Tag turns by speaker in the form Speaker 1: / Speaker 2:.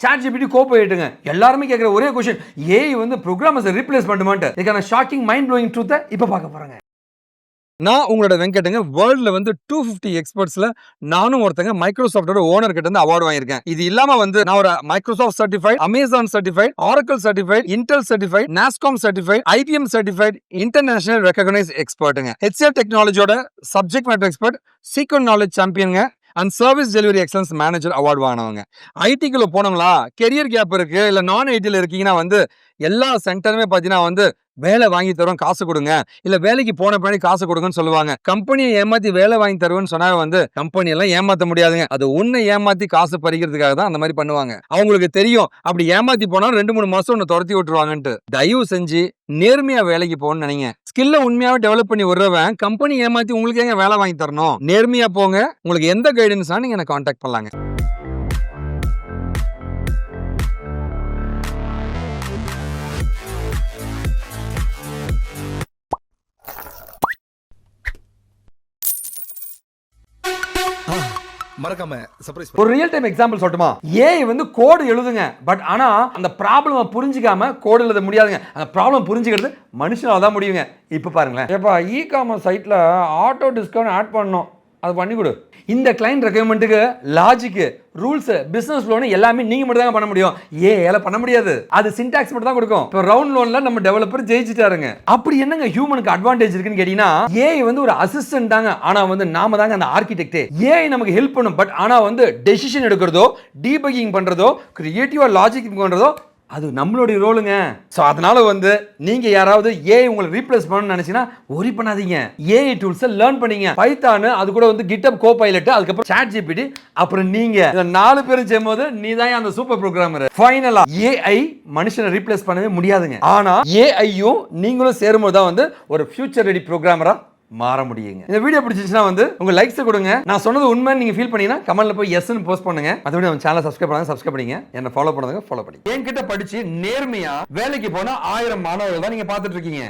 Speaker 1: ChatGPT கோப் ஆயிட்டுங்க. எல்லாருமே கேட்குற ஒரே கொஸ்டின், ஏஐ வந்து ப்ரோக்ராமர்ஸை ரீப்ளேஸ் பண்ணுமான்ட்டு. இதுக்கான ஷாக்கிங் மைண்ட் ப்ளோயிங் ட்ரூத்தை இப்போ பார்க்க போறாங்க.
Speaker 2: நான் உங்களோட வெங்கட்டுங்க. வேர்ல்ட்ல வந்து 250 எக்ஸ்பர்ட்ஸ்ல நானும் ஒருத்தங்க மைக்ரோசாஃப்டோட ஓனர் கிட்ட இருந்து அவார்டு வாங்கியிருக்கேன். இது இல்லாம வந்து நான் ஒரு Microsoft certified, Amazon certified, Oracle certified, Intel certified, NASSCOM certified, IBM certified, international recognise எக்ஸ்பர்ட்டுங்க. HCL டெக்னாலஜியோட subject matter expert, sequent knowledge சாம்பியனுங்க and service delivery excellence manager award வாங்கினவங்க. ஐடிக்குள்ள போனவங்களா, கெரியர் கேப் இருக்கு, இல்ல நான் ஐடியில் இருக்கீங்கன்னா வந்து எல்லா சென்டருமே பார்த்தீங்கன்னா வந்து வேலை வாங்கி தருவோம், காசு கொடுங்க, இல்ல வேலைக்கு போன பின்னாடி காசு கொடுங்கன்னு சொல்லுவாங்க. கம்பெனியை ஏமாத்தி வேலை வாங்கி தருவேன்னு சொன்னா வந்து கம்பெனி எல்லாம் ஏமாத்த முடியாதுங்க. அது உன்னை ஏமாத்தி காசு பறிக்கிறதுக்காக தான் அந்த மாதிரி பண்ணுவாங்க. அவங்களுக்கு தெரியும் அப்படி ஏமாத்தி போனா 2-3 மாசம் உன்னை துரத்தி விட்டுருவாங்கன்ட்டு. தயவு செஞ்சு நேர்மையா வேலைக்கு போகணும்னு நினைங்க. ஸ்கில்ல உண்மையாவே டெவலப் பண்ணி விடுறவன் கம்பெனி ஏமாத்தி உங்களுக்கு ஏங்க வேலை வாங்கி தரணும்? நேர்மையா போங்க. உங்களுக்கு எந்த கைடன்ஸ்னா நீங்க என்ன கான்டாக்ட் பண்ணலாங்க.
Speaker 3: மறக்காம சர்ப்ரைஸ்.
Speaker 1: ஒரு ரியல் டைம் எக்ஸாம்பிள் சொல்லட்டுமா? ஏஐ வந்து கோடு எழுதுங்க, பட் ஆனா அந்த ப்ராப்ளம் புரிஞ்சிக்காம கோடு எழுத முடியாதுங்க. அந்த ப்ராப்ளம் புரிஞ்சுக்கிறது மனுஷனால தான் முடியுங்க. இப்போ பாருங்களேன், ஏப்பா இ-காமர்ஸ் சைட்ல ஆட்டோ டிஸ்கவுண்ட் ஆட் பண்ணணும், அது பண்ணி கொடு. இந்த கிளைண்ட் ரெக்யர்மெண்ட்டுக்கு லாஜிக், ரூல்ஸ், பிசினஸ் லோன் எல்லாமே நீங்க மட்டும் தான் பண்ண முடியும். ஏஐல பண்ண முடியாது. அது சின்டாக்ஸ் மட்டும் தான் கொடுக்கும். இப்போ ரவுண்ட் லோன்ல நம்ம டெவலப்பர் ஜெயிச்சிட்டாருங்க. அப்படி என்னங்க ஹியூமனுக்கு அட்வான்டேஜ் இருக்குன்னு கேட்டீங்கன்னா, ஏஐ வந்து ஒரு அசிஸ்டன்ட் தாங்க. ஆனா வந்து நாம தாங்க அந்த ஆர்கிடெக்ட். ஏஐ நமக்கு ஹெல்ப் பண்ணும், பட் ஆனா வந்து டெசிஷன் எடுக்கிறதோ, டீபக்கிங் பண்றதோ, கிரியேட்டிவா லாஜிக் பண்றதோ அது நம்மளுடைய ரோலுங்க. ஸோ அதனால வந்து நீங்க யாராவது ஏஐ உங்களை ரீப்ளேஸ் பண்ணணும்னு நினைச்சீங்கன்னா ஒரி பண்ணாதீங்க. ஏஐ டூல்ஸை லேர்ன் பண்ணீங்க. பைத்தான், அது கூட வந்து கிட்டப் கோபைலட், அதுக்கப்புறம் ChatGPT, அப்புறம் நீங்க இந்த 4 பேரும் சேரும்போது நீ தான் அந்த சூப்பர் ப்ரோக்ராமர். ஃபைனலா ஏஐ மனுஷனை ரீப்ளேஸ் பண்ணவே முடியாதுங்க. ஆனா ஏஐயும் நீங்களும் சேரும்போது தான் வந்து ஒரு ஃபியூச்சர் ரெடி ப்ரோக்ராமரா மாற முடியுங்க. இந்த வீடியோ பிடிச்சிச்சுன்னா வந்து உங்க லைக்ஸ் கொடுங்க. நான் சொன்னது உண்மைன்னு நீங்க ஃபீல் பண்ணீங்கன்னா கமெண்ட்ல போய் எஸ்ன்னு போஸ்ட் பண்ணுங்க. அதோட நம்ம சேனலை சப்ஸ்கிரைப் பண்ணுங்க, சப்ஸ்கிரைப் பண்ணீங்க. என்ன ஃபாலோ பண்ணுங்க, ஃபாலோ பண்ணி என்கிட்ட படிச்சு நேர்மையா வேலைக்கு போனா 1000 மாணவர்கள் தான் நீங்க பார்த்துட்டு இருக்கீங்க.